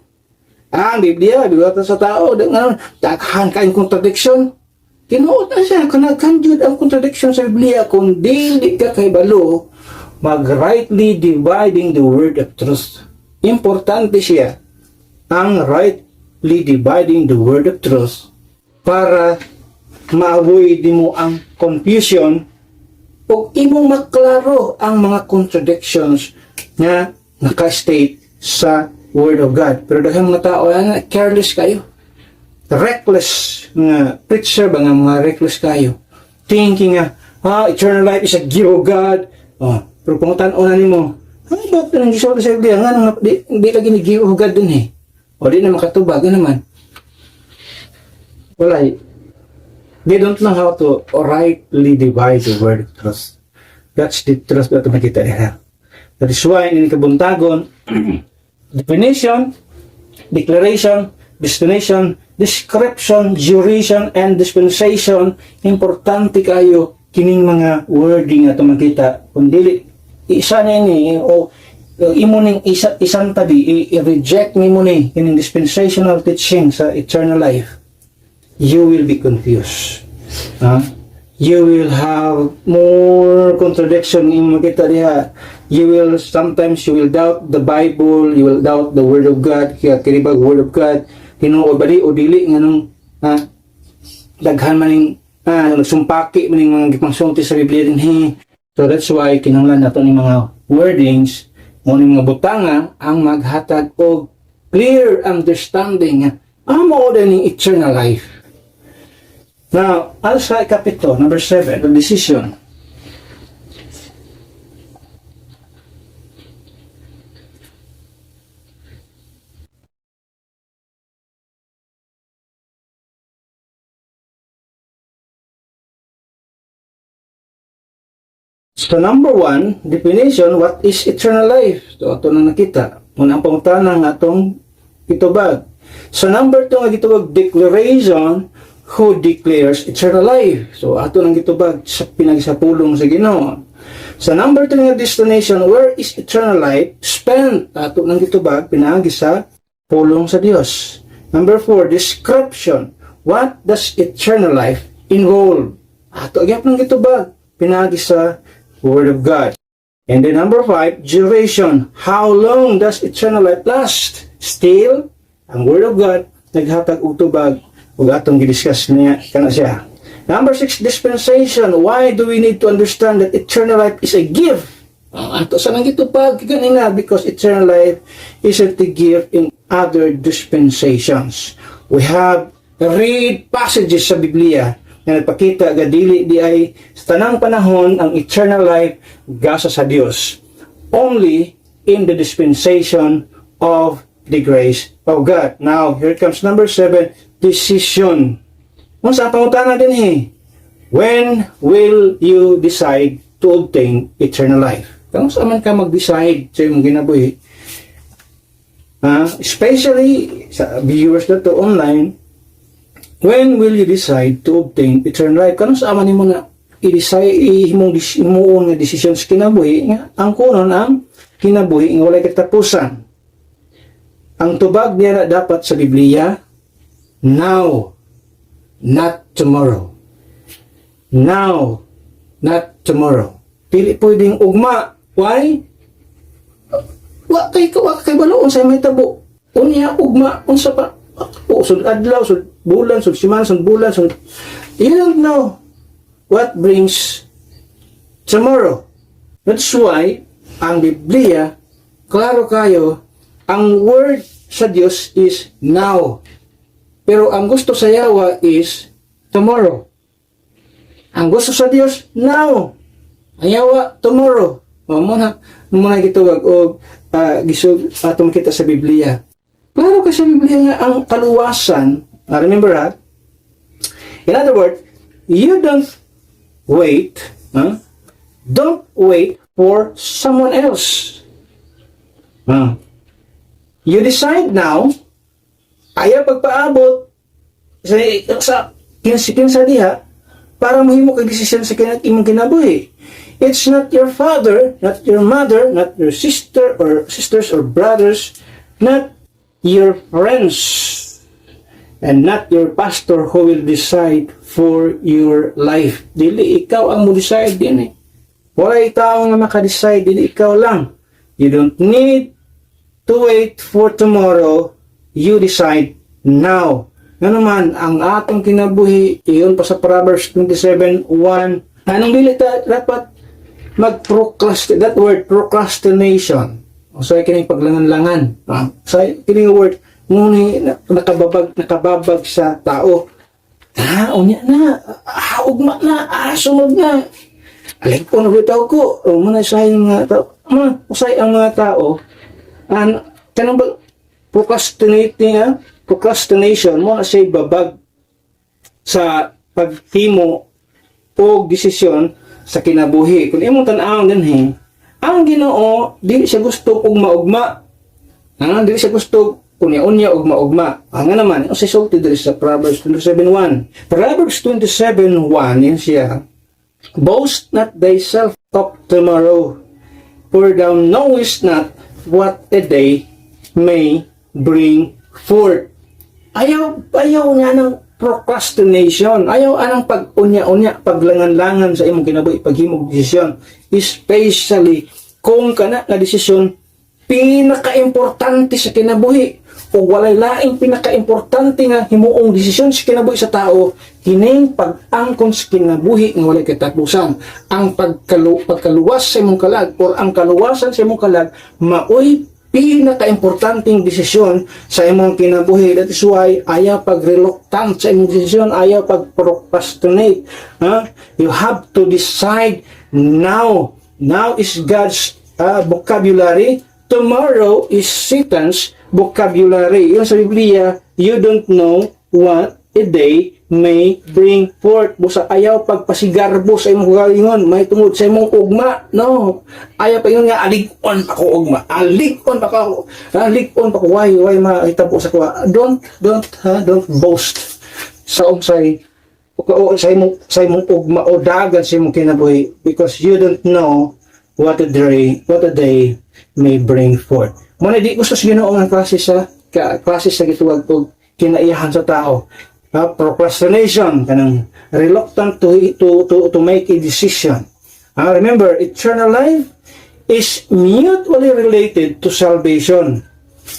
Ang Biblia, biwatan sa tao, daghan kayong contradiction. Tinuot na siya, kanagkanjud ang contradiction sa Biblia kung dili ka kay balo mag-rightly dividing the word of truth. Importante siya ang rightly dividing the word of truth para ma-avoid mo ang confusion o imong maklaro ang mga contradictions na naka-state sa Word of God. Pero dahil mga tao, careless kayo. Reckless nga preacher ba nga mga reckless kayo. Thinking eternal life is a gift of God. Pero kung tan-unan nimo, bakit nang gisod sa Biblia nga di lagi ni gift of God din eh. O di na makatubag naman. Wala. They don't know how to rightly divide the word of truth. That's the truth na makita nila. That is why in kabuntagon, definition, declaration, destination, description, duration, and dispensation, importante kayo kining mga wording na makita. Kung dili, isa na ini, o imo ning isang tabi, i-reject nimo ni kining dispensational teaching sa eternal life, you will be confused. You will have more contradiction in makita diha. Sometimes you will doubt the Bible, you will doubt the Word of God, kaya kinibag Word of God, hinuo bali o dili nga nung daghan maning nagsumpaki maning mga gipangsulti sa Biblia din. So that's why kinahanglan nato ni mga wordings mo ni mga butanga ang maghatag og clear understanding amo din eternal life. Now, Al-Sa Kapito, number 7, the decision. So, number 1, definition, what is eternal life? So, ito na nakita. Unang pangutana ng atong itubag. So, number 2 nga gitubag, declaration, who declares eternal life. So, ato nang gitubag sa pinagsapulong sa Ginoo. Sa number 3 nga destination, where is eternal life spent? Ato nang gitubag pinaagi sa pulong sa Dios. Number 4, description. What does eternal life involve? Ato gyud nang gitubag pinaagi sa Word of God. And then number 5, duration. How long does eternal life last? Still, ang Word of God naghatag og tubag ug atong gidiscuss niya kana siya. Number 6, dispensation. Why do we need to understand that eternal life is a gift? Ato sa nang gitupag kanina, because eternal life isn't a gift in other dispensations. We have read passages sa Biblia na nagpakita nga dili di ay sa tanang panahon ang eternal life gasa sa Dios. Only in the dispensation of the grace of God. Now, here comes number 7, decision. Kung saan pangutana din when will you decide to obtain eternal life? Kung saan man ka mag-decide sa iyong ginabuhi, especially sa viewers na to online, when will you decide to obtain eternal life? Kung saan man mo na i-decide, imuon nga decisions kinabuhi, nga ang kunon ang kinabuhi nga walay katapusan. Ang tubag niya na dapat sa Biblia, now, not tomorrow. Now, not tomorrow. Dili pwedeng ugma. Why? Wa kay baloon sa may tabo. Unya ugma unsa pa? Sud adlaw, sud bulan, sud semana, sud bulan, sud you don't know what brings tomorrow. That's why ang Biblia klaro kayo, ang word sa Dios is now. Pero ang gusto sa Yawa is tomorrow. Ang gusto sa Dios, now. Ang Yawa, tomorrow. Muna gituwag o gisog atong kita sa Biblia. Klaro ka sa Biblia nga ang kaluwasan. Remember that? In other words, you don't wait. Don't wait for someone else. You decide now. Ayaw pagpaabot sa kinsa diha para mahimo kag desisyon sa imong kinabuhi. It's not your father, not your mother, not your sisters or brothers, not your friends, and not your pastor who will decide for your life. Dili ikaw ang mo decide din Walay tao nga makadecide, dili ikaw lang. You don't need to wait for tomorrow. You decide now. Nga naman, ang atong kinabuhi, iyon pa sa Proverbs 27:1, anong dili dapat mag-procrastinate, that word, procrastination. So, kining paglangan-langan. So, kining word, ngunit nakababag sa tao. Unya na, ugma na, sunod na. Alikon na bitaw ko, manasay ang mga tao. Usay ang mga tao, kanang ba, procrastination mo na siya babag sa paghimo o desisyon sa kinabuhi. Kung imong tan-awon dinhi, ang Ginoo dili siya gusto og maugma. Dili siya gusto kunya-unya og maugma. Nga naman, ang sisulti diri sa Proverbs 27:1. Proverbs 27:1 yan siya. Boast not thyself of tomorrow, for thou knowest not what a day may bring forth. Ayaw nga ng procrastination. Ayaw anang pag-unya-unya, paglangan-langan sa imong kinabuhi, paghimog desisyon. Especially kung kana nga desisyon pinaka-importante sa kinabuhi o walay laing pinaka-importante nga himuong desisyon sa kinabuhi sa tao, kining pag-angkon sa kinabuhi nga walay katapusan. Ang pagkaluwas sa imong kalag or ang kaluwasan sa imong kalag maoy pinaka-importanting desisyon sa imong kinabuhi. That is why ayaw pag-reluctant sa imong desisyon, ayaw pag-procrastinate. You have to decide now. Now is God's vocabulary. Tomorrow is Satan's vocabulary. Yung sa Biblia, you don't know what a day may bring forth. Busa ayaw pagpasigarbo sa imong galingon, may tungod sa imong ugma. No. Ayaw pa yun nga, alig-on pa ko ugma. Alig-on pa ko. Alig-on pa ko. Why mahitabo sa kuha. Don't boast sa unsay sa imong ugma o dagan sa imong kinabuhi, because you don't know what a day may bring forth. Muna di gusto sa Ginoo ang klase sa gituwag og kinaiyahan sa tao. Procrastination, kanang reluctant to make a decision. Remember, eternal life is mutually related to salvation.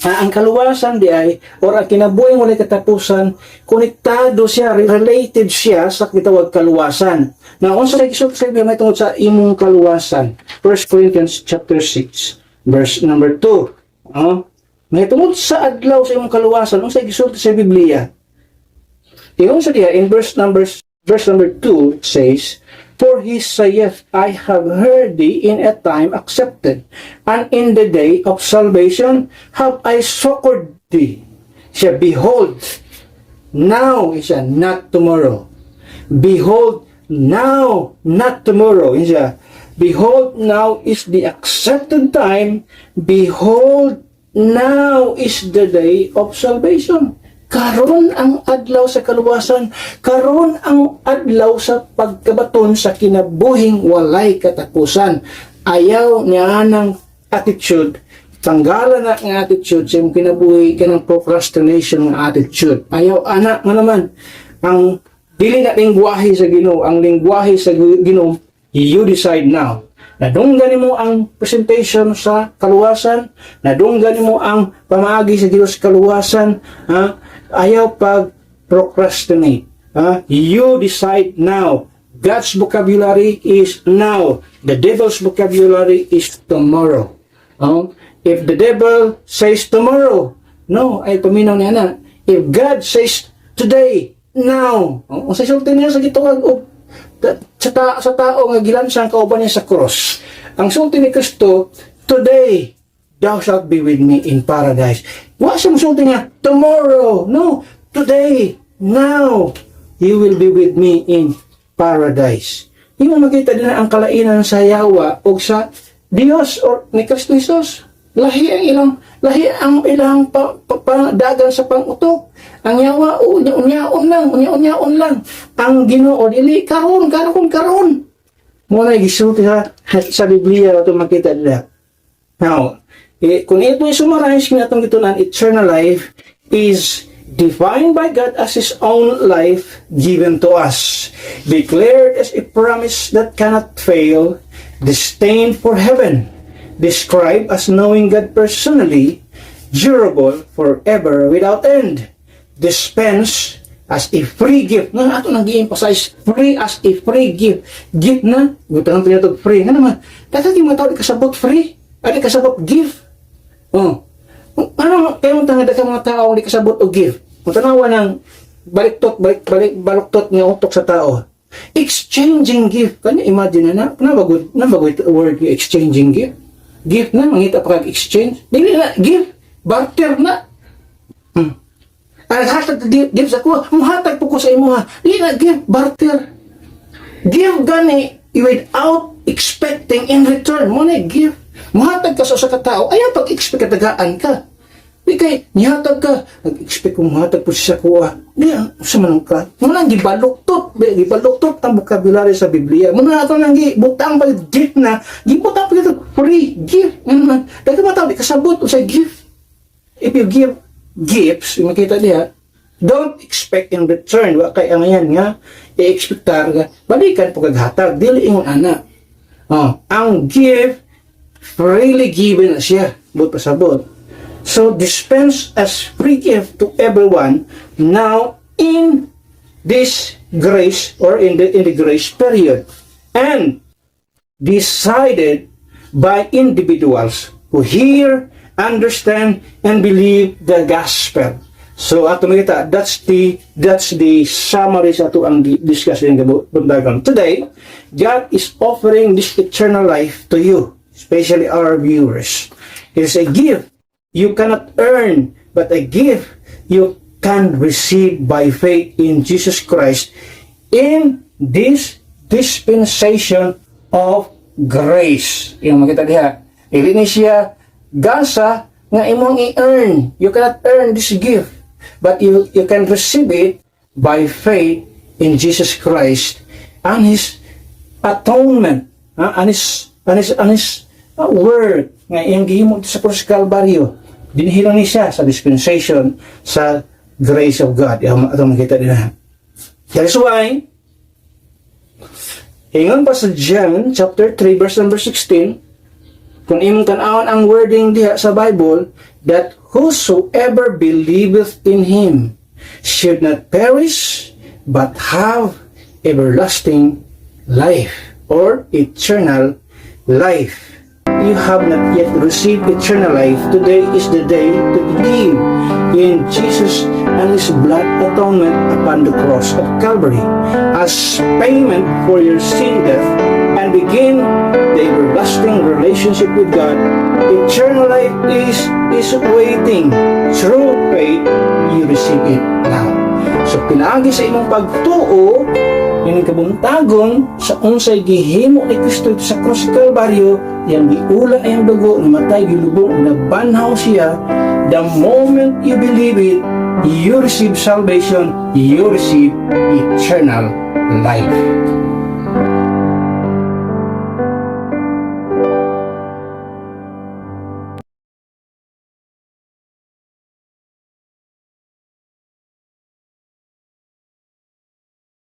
Ang kaluwasan di ay, or ang kinabuhing walay katapusan, konektado siya, related siya sa kitawag kaluwasan. Now, unsa sa gisod sa Biblia may tungod sa imong kaluwasan? 1 Corinthians chapter 6, verse number 2. May tungod sa adlaw sa imong kaluwasan, unsa gisod sa Biblia? Tingnan sa diha in verse number 2, it says, For he saith, I have heard thee in a time accepted, and in the day of salvation have I succored thee. Siya, behold, now is siya, not tomorrow. Behold, now, not tomorrow. Siya, behold, now is the accepted time. Behold, now is the day of salvation. Karon ang adlaw sa kaluwasan, karon ang adlaw sa pagkabaton sa kinabuhing walay katapusan. Ayaw niya ng attitude, tanggalan na ng attitude sa imong kinabuhi, kanang procrastination ng attitude. Ayaw anak nga naman, ang dili na lingwahe sa Ginoo, ang lingwahe sa Ginoo, you decide now. Nadunggan mo ang presentation sa kaluwasan, nadunggan mo ang pamaagi sa Ginoo sa kaluwasan, ayaw pag-procrastinate. You decide now. God's vocabulary is now. The devil's vocabulary is tomorrow. If the devil says tomorrow, no, ay paminaw niya na. If God says today, now, sa sulti niya sa gitawag sa tao nga gilansang kauban niya sa cross. Ang sulti ni Kristo, today, thou shalt be with me in paradise. Wa siya musulti nga, tomorrow. No, today, now, you will be with me in paradise. Hindi mo makita din ang kalainan sa Yawa o sa Diyos o ni Kristo Jesus. Lahi ang ilang dagan sa pangutok. Ang Yawa, unya-unyaon lang. Ang Ginoo, dili, karon. Muna gisulti sa Biblia ito makita nila. Now, kung ito yung summarize nga itong gitunan, eternal life is defined by God as His own life given to us, declared as a promise that cannot fail, disdain for heaven, described as knowing God personally, durable, forever, without end, dispense as a free gift. Nga ato nang i-emphasize, free as a free gift. Gift na, butang pinatog free. Nga naman, dapat yung mga tao di kasabot free, di kasabot gift. Oh. Ano, kaya mo tanga dagang mga tao di kasabot o gift. Kung tanawa ng baluktot nga utok sa tao. Exchanging gift. Kanya imagine na bago word yung exchanging gift. Gift na, mangita pa kag-exchange. Dili na, gift. Barter na. Hatag gift sa kuha. Muhatag po ko sa imo ha. Dili na, gift. Barter. Give gani without expecting in return. Muna gift. Muhatag ka sa katao. Ayaw pag-expect katagaan ka. Di kay, nihatag ka. Nag-expect kong muhatag po siya kuha. Di, sa manang ka. Muna gibaluktot. Gibaluktot ang vocabulary sa Biblia. Muna ito nang gibutang pa gift na. Gibutang pa ito free gift. Dahil matawag, di kasabot sa gift. If you give gifts, yung makita niya, don't expect in return. Kaya ang yan nga, i-expectar ka. Balikan po kaghatag. Dili ingon anak. Ang gift, freely given na siya. But pasabot. So, dispense as free gift to everyone now in this grace or in the grace period. And decided by individuals who hear, understand, and believe the gospel. So, ato makita, that's the summary sa ato ang discussion bundagan. Today, God is offering this eternal life to you, especially our viewers. It is a gift you cannot earn, but a gift you can receive by faith in Jesus Christ in this dispensation of grace. Yung makita diha, ili ni siya gasa nga imong i-earn. You cannot earn this gift, but you can receive it by faith in Jesus Christ and His atonement, and His word nga iyang gihimo sa krus Kalbaryo. Dinihilo ni siya sa dispensation sa grace of God. Itong makita din na. That is why, ingon pa sa John chapter 3 verse number 16, kung imong tan-awon ang wording diha sa Bible, that whosoever believeth in Him should not perish, but have everlasting life or eternal life. You have not yet received eternal life. Today is the day to believe in Jesus and His blood atonement upon the cross of Calvary as payment for your sin death and begin the everlasting relationship with God. Eternal life is waiting. Through faith, you receive it now. So, pinaagi sa imong pagtuo, yung kabuntagon sa unsay gihimo ni Kristo sa cross Kalbaryo, yang giula ang dugo, namatay, gilubong, nabanhaw siya. The moment you believe it, you receive salvation, you receive eternal life.